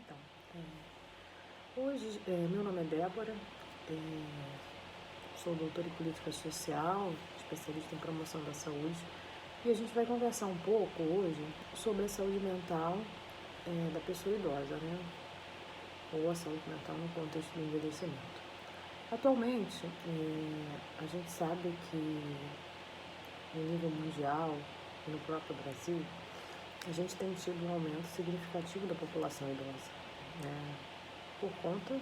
Então, hoje, meu nome é Débora, sou doutora em política social, especialista em promoção da saúde, e a gente vai conversar um pouco hoje sobre a saúde mental da pessoa idosa, né? Ou a saúde mental no contexto do envelhecimento. Atualmente, a gente sabe que no nível mundial e no próprio Brasil, a gente tem tido um aumento significativo da população idosa, né? Por conta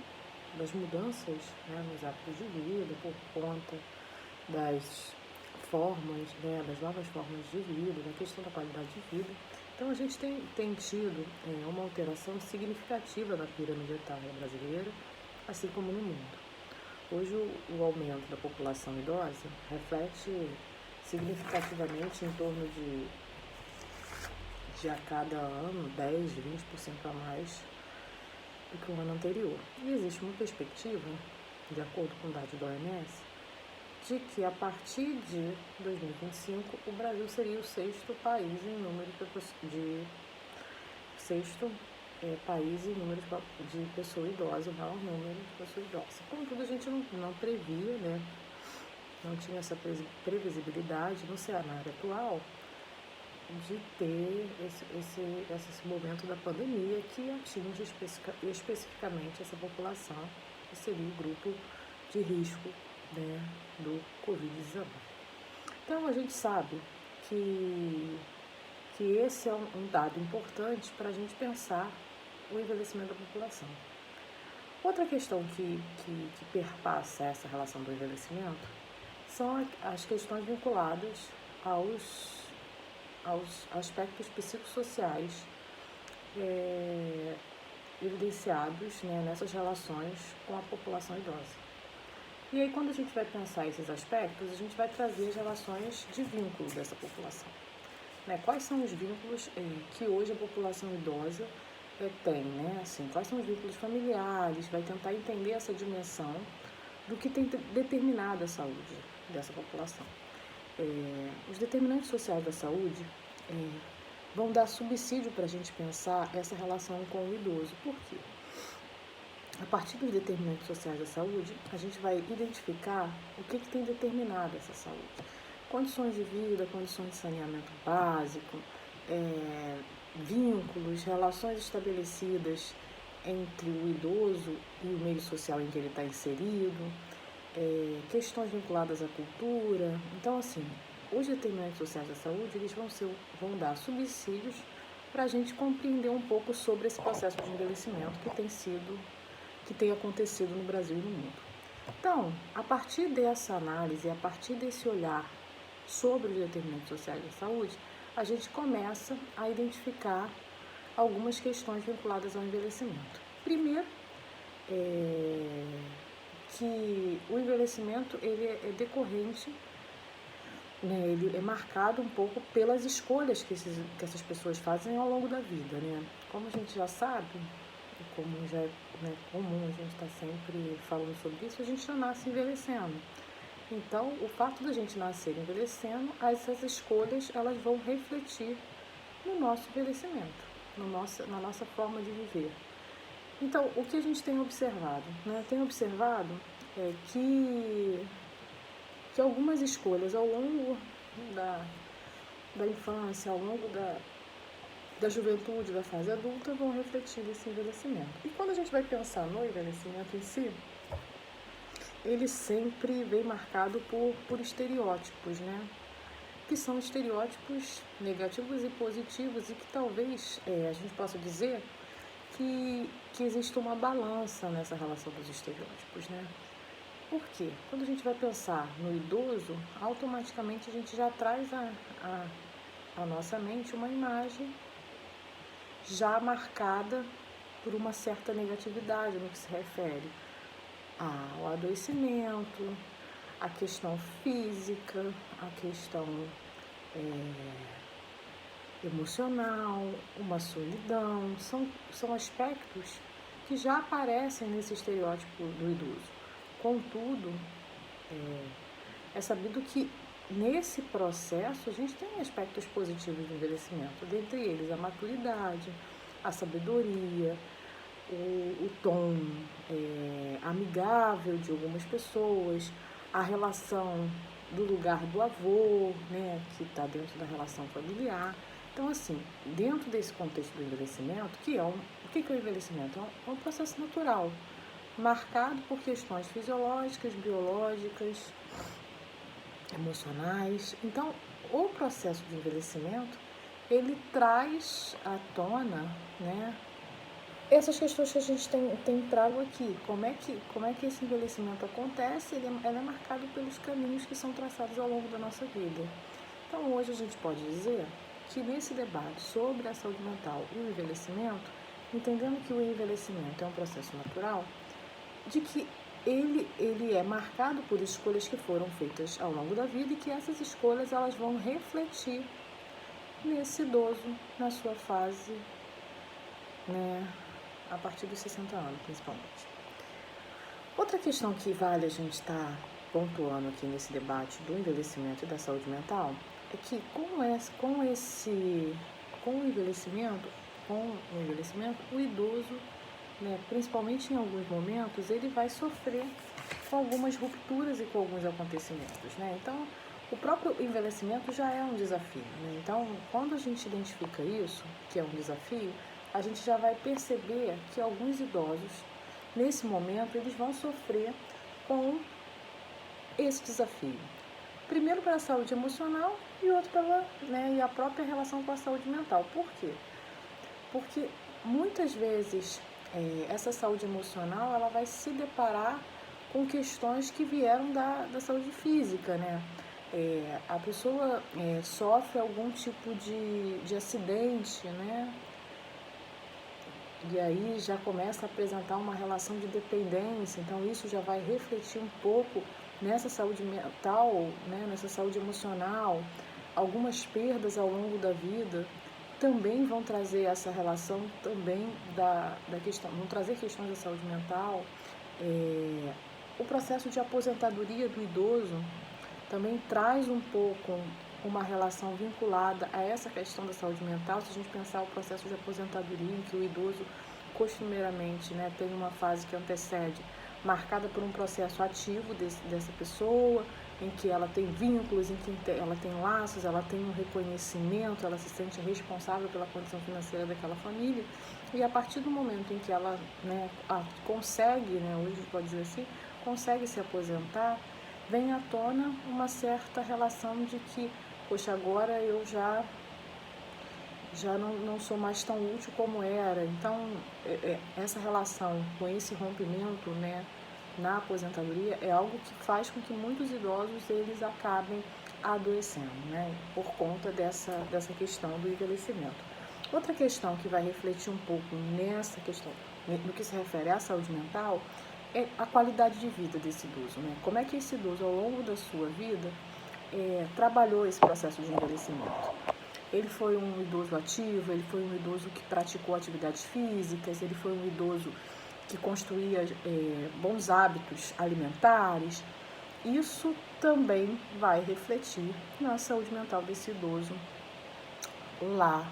das mudanças, né, nos hábitos de vida, por conta das formas, né, das novas formas de vida, da questão da qualidade de vida. Então a gente tem tido uma alteração significativa na pirâmide etária brasileira, assim como no mundo. Hoje o aumento da população idosa reflete significativamente em torno de a cada ano 10, 20% a mais do que o ano anterior. E existe uma perspectiva, de acordo com dados da OMS, de que a partir de 2025 o Brasil seria o sexto país em número de pessoa idosa, o maior número de pessoa idosa. Contudo, a gente não previa, né? Não tinha essa previsibilidade no cenário atual de ter esse momento da pandemia que atinge especificamente essa população, que seria o grupo de risco, né, do Covid-19. Então, a gente sabe que esse é um dado importante para a gente pensar o envelhecimento da população. Outra questão que perpassa essa relação do envelhecimento são as questões vinculadas aos aspectos psicossociais evidenciados, né, nessas relações com a população idosa. E aí, quando a gente vai pensar esses aspectos, a gente vai trazer as relações de vínculo dessa população. Né? Quais são os vínculos que hoje a população idosa tem, né? Assim, quais são os vínculos familiares, vai tentar entender essa dimensão do que tem determinado a saúde dessa população. Os determinantes sociais da saúde vão dar subsídio para a gente pensar essa relação com o idoso. Por quê? A partir dos determinantes sociais da saúde, a gente vai identificar o que tem determinado essa saúde. Condições de vida, condições de saneamento básico, vínculos, relações estabelecidas entre o idoso e o meio social em que ele está inserido, questões vinculadas à cultura. Então, assim, os determinantes sociais da saúde, eles vão dar subsídios para a gente compreender um pouco sobre esse processo de envelhecimento que tem acontecido no Brasil e no mundo. Então, a partir dessa análise, a partir desse olhar sobre os determinantes sociais da saúde, a gente começa a identificar algumas questões vinculadas ao envelhecimento. Primeiro, que o envelhecimento ele é decorrente, né, ele é marcado um pouco pelas escolhas que essas pessoas fazem ao longo da vida, né? Como a gente já sabe, e como já é, né, comum a gente estar sempre falando sobre isso, a gente já nasce envelhecendo. Então, o fato da gente nascer envelhecendo, essas escolhas elas vão refletir no nosso envelhecimento, na nossa forma de viver. Então, o que a gente tem observado? Né? Tem observado que algumas escolhas ao longo da infância, ao longo da juventude, da fase adulta, vão refletir nesse envelhecimento. E quando a gente vai pensar no envelhecimento em si, ele sempre vem marcado por estereótipos, né? Que são estereótipos negativos e positivos e que talvez a gente possa dizer que existe uma balança nessa relação dos estereótipos, né? Por quê? Quando a gente vai pensar no idoso, automaticamente a gente já traz à nossa mente uma imagem já marcada por uma certa negatividade no que se refere ao adoecimento, a questão física, a questão emocional, uma solidão, são aspectos que já aparecem nesse estereótipo do idoso. Contudo, é sabido que nesse processo a gente tem aspectos positivos do envelhecimento, dentre eles a maturidade, a sabedoria, o tom amigável de algumas pessoas, a relação do lugar do avô, né, que está dentro da relação familiar. Então, assim, dentro desse contexto do envelhecimento, o que é o envelhecimento? É um processo natural, marcado por questões fisiológicas, biológicas, emocionais. Então, o processo de envelhecimento, ele traz à tona, né, essas questões que a gente tem trago aqui. Como é que esse envelhecimento acontece? Ela é marcado pelos caminhos que são traçados ao longo da nossa vida. Então, hoje a gente pode dizer que nesse debate sobre a saúde mental e o envelhecimento, entendendo que o envelhecimento é um processo natural, de que ele é marcado por escolhas que foram feitas ao longo da vida e que essas escolhas elas vão refletir nesse idoso, na sua fase, né, a partir dos 60 anos, principalmente. Outra questão que vale a gente estar pontuando aqui nesse debate do envelhecimento e da saúde mental é que com o envelhecimento, o idoso, né, principalmente em alguns momentos, ele vai sofrer com algumas rupturas e com alguns acontecimentos, né? Então, o próprio envelhecimento já é um desafio, né? Então, quando a gente identifica isso, que é um desafio, a gente já vai perceber que alguns idosos, nesse momento, eles vão sofrer com esse desafio. Primeiro para a saúde emocional e outro pela, né, e a própria relação com a saúde mental. Por quê? Porque muitas vezes essa saúde emocional ela vai se deparar com questões que vieram da saúde física, né? A pessoa sofre algum tipo de acidente, né? E aí já começa a apresentar uma relação de dependência, então isso já vai refletir um pouco nessa saúde mental, né? Nessa saúde emocional. Algumas perdas ao longo da vida também vão trazer essa relação também da questão, vão trazer questões da saúde mental. O processo de aposentadoria do idoso também traz um pouco uma relação vinculada a essa questão da saúde mental. Se a gente pensar o processo de aposentadoria, em que o idoso costumeiramente, né, tem uma fase que antecede, marcada por um processo ativo dessa pessoa, em que ela tem vínculos, em que ela tem laços, ela tem um reconhecimento, ela se sente responsável pela condição financeira daquela família. E a partir do momento em que ela, né, consegue, né, hoje pode dizer assim, consegue se aposentar, vem à tona uma certa relação de que, poxa, agora eu já não sou mais tão útil como era. Então, essa relação com esse rompimento, né, na aposentadoria é algo que faz com que muitos idosos eles acabem adoecendo, né, por conta dessa questão do envelhecimento. Outra questão que vai refletir um pouco nessa questão, no que se refere à saúde mental, é a qualidade de vida desse idoso, né? Como é que esse idoso, ao longo da sua vida, trabalhou esse processo de envelhecimento? Ele foi um idoso ativo, ele foi um idoso que praticou atividades físicas, ele foi um idoso que construía bons hábitos alimentares. Isso também vai refletir na saúde mental desse idoso lá,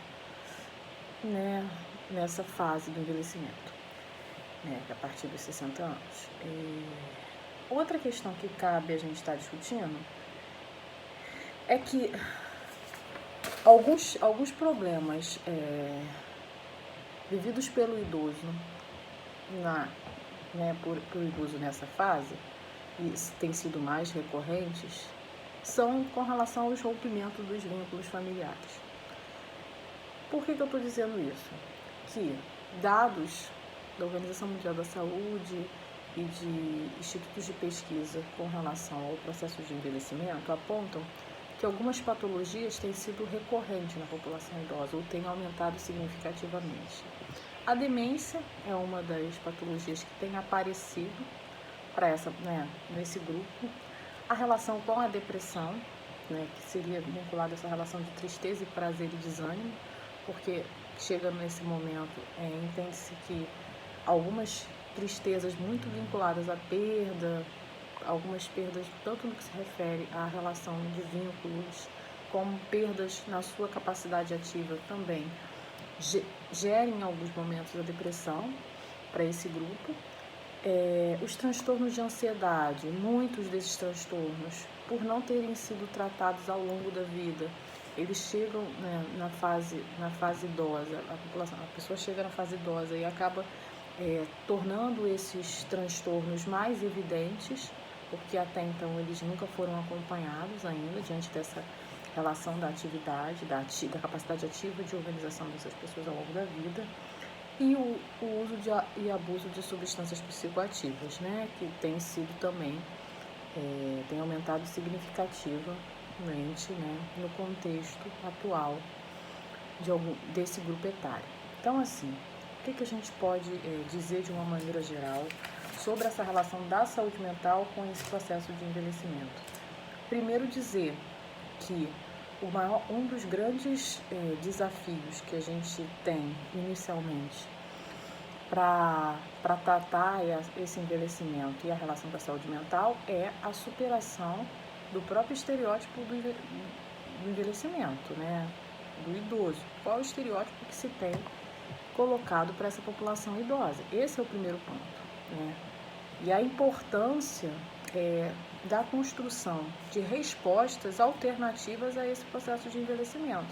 né, nessa fase do envelhecimento, né, a partir dos 60 anos. Outra questão que cabe a gente estar discutindo é que alguns problemas vividos pelo idoso, por idoso nessa fase, e têm sido mais recorrentes, são com relação aos rompimentos dos vínculos familiares. Por que eu estou dizendo isso? Que dados da Organização Mundial da Saúde e de institutos de pesquisa com relação ao processo de envelhecimento apontam que algumas patologias têm sido recorrentes na população idosa ou têm aumentado significativamente. A demência é uma das patologias que tem aparecido nesse grupo. A relação com a depressão, né, que seria vinculada a essa relação de tristeza e prazer e desânimo, porque chega nesse momento, entende-se que algumas tristezas muito vinculadas à perda, algumas perdas tanto no que se refere à relação de vínculos, como perdas na sua capacidade ativa também, gerem em alguns momentos a depressão, para esse grupo. Os transtornos de ansiedade, muitos desses transtornos, por não terem sido tratados ao longo da vida, eles chegam, né, na fase idosa, a pessoa chega na fase idosa e acaba tornando esses transtornos mais evidentes, porque até então eles nunca foram acompanhados ainda, diante dessa relação da atividade, da capacidade ativa de organização dessas pessoas ao longo da vida, e o uso e abuso de substâncias psicoativas, né, que tem sido também, tem aumentado significativamente, né, no contexto atual desse grupo etário. Então, assim, o que a gente pode dizer de uma maneira geral sobre essa relação da saúde mental com esse processo de envelhecimento? Primeiro, dizer que um dos grandes desafios que a gente tem inicialmente para tratar esse envelhecimento e a relação com a saúde mental é a superação do próprio estereótipo do envelhecimento, né? Do idoso. Qual é o estereótipo que se tem colocado para essa população idosa? Esse é o primeiro ponto, né? E a importância da construção de respostas alternativas a esse processo de envelhecimento,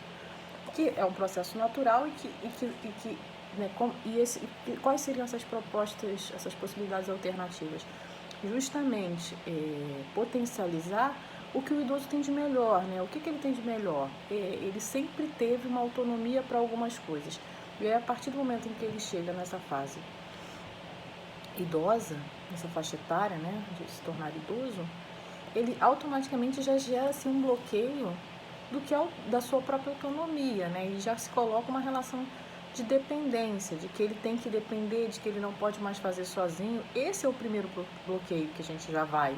que é um processo natural quais seriam essas propostas, essas possibilidades alternativas? Justamente potencializar o que o idoso tem de melhor, né? O que ele tem de melhor? Ele sempre teve uma autonomia para algumas coisas. E aí, a partir do momento em que ele chega nessa fase idosa, nessa faixa etária, né, de se tornar idoso, ele automaticamente já gera assim, um bloqueio da sua própria autonomia, né? E já se coloca uma relação de dependência, de que ele tem que depender, de que ele não pode mais fazer sozinho. Esse é o primeiro bloqueio que a gente já vai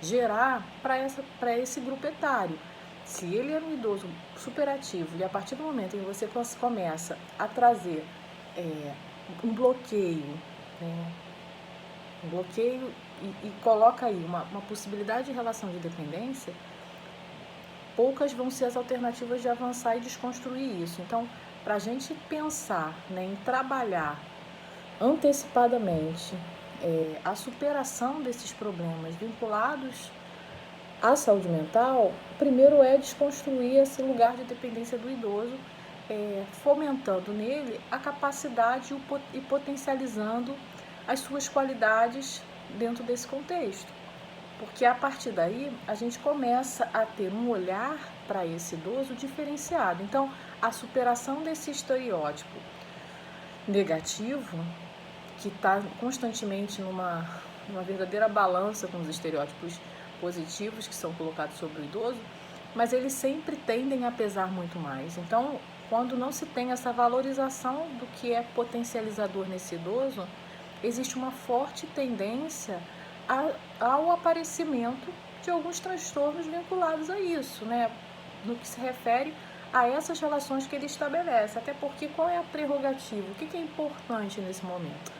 gerar para esse grupo etário. Se ele é um idoso superativo e a partir do momento em que você começa a trazer um bloqueio, né? Um bloqueio e coloca aí uma possibilidade de relação de dependência, poucas vão ser as alternativas de avançar e desconstruir isso. Então, para a gente pensar, né, em trabalhar antecipadamente a superação desses problemas vinculados à saúde mental, primeiro é desconstruir esse lugar de dependência do idoso, fomentando nele a capacidade e potencializando as suas qualidades dentro desse contexto. Porque a partir daí a gente começa a ter um olhar para esse idoso diferenciado. Então, a superação desse estereótipo negativo, que está constantemente numa verdadeira balança com os estereótipos positivos que são colocados sobre o idoso, mas eles sempre tendem a pesar muito mais. Então, quando não se tem essa valorização do que é potencializador nesse idoso, existe uma forte tendência ao aparecimento de alguns transtornos vinculados a isso, né? No que se refere a essas relações que ele estabelece. Até porque qual é a prerrogativa? O que é importante nesse momento?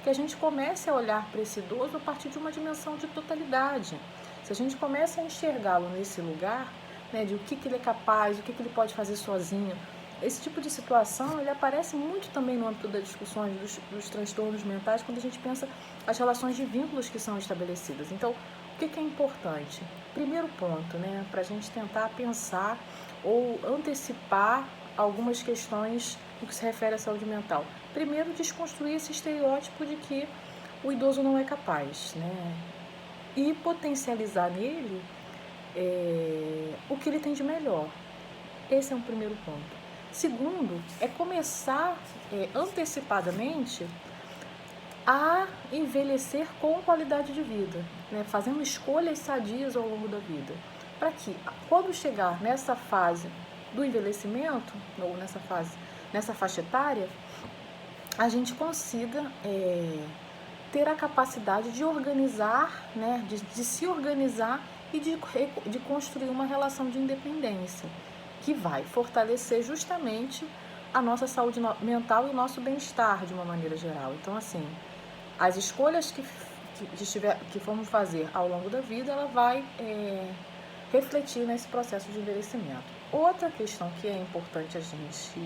Que a gente comece a olhar para esse idoso a partir de uma dimensão de totalidade. Se a gente começa a enxergá-lo nesse lugar, né, de o que ele é capaz, o que ele pode fazer sozinho, esse tipo de situação ele aparece muito também no âmbito das discussões dos transtornos mentais, quando a gente pensa as relações de vínculos que são estabelecidas. Então, o que é importante? Primeiro ponto, né, para a gente tentar pensar ou antecipar algumas questões no que se refere à saúde mental. Primeiro, desconstruir esse estereótipo de que o idoso não é capaz, né, e potencializar nele o que ele tem de melhor. Esse é um primeiro ponto. Segundo, é começar antecipadamente a envelhecer com qualidade de vida, né? Fazendo escolhas sadias ao longo da vida, para que, quando chegar nessa fase do envelhecimento, ou nessa faixa etária, a gente consiga ter a capacidade de organizar, né? de se organizar e de construir uma relação de independência, que vai fortalecer justamente a nossa saúde mental e o nosso bem-estar de uma maneira geral. Então, assim, as escolhas que formos fazer ao longo da vida, ela vai refletir nesse processo de envelhecimento. Outra questão que é importante a gente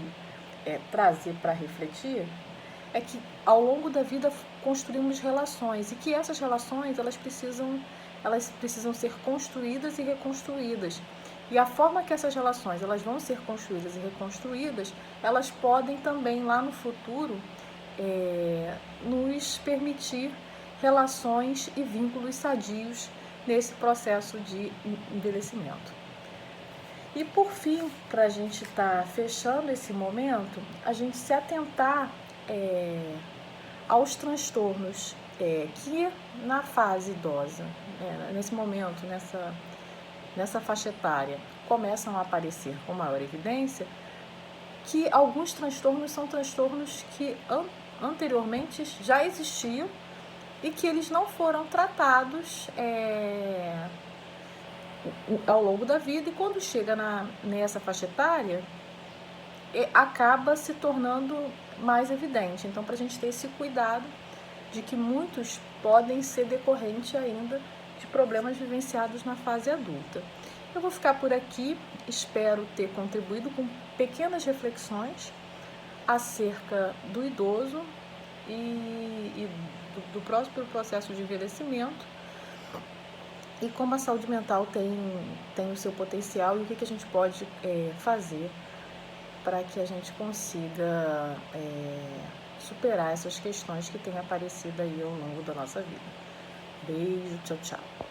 trazer para refletir é que ao longo da vida construímos relações e que essas relações elas precisam ser construídas e reconstruídas. E a forma que essas relações elas vão ser construídas e reconstruídas, elas podem também lá no futuro nos permitir relações e vínculos sadios nesse processo de envelhecimento. E por fim, para a gente estar fechando esse momento, a gente se atentar aos transtornos que na fase idosa, nesse momento, nessa faixa etária, começam a aparecer com maior evidência, que alguns transtornos são transtornos que anteriormente já existiam e que eles não foram tratados ao longo da vida, e quando chega nessa faixa etária, acaba se tornando mais evidente. Então, para a gente ter esse cuidado de que muitos podem ser decorrente ainda de problemas vivenciados na fase adulta. Eu vou ficar por aqui, espero ter contribuído com pequenas reflexões acerca do idoso e do próprio processo de envelhecimento e como a saúde mental tem o seu potencial e o que a gente pode fazer para que a gente consiga superar essas questões que têm aparecido aí ao longo da nossa vida. Beijo, tchau, tchau.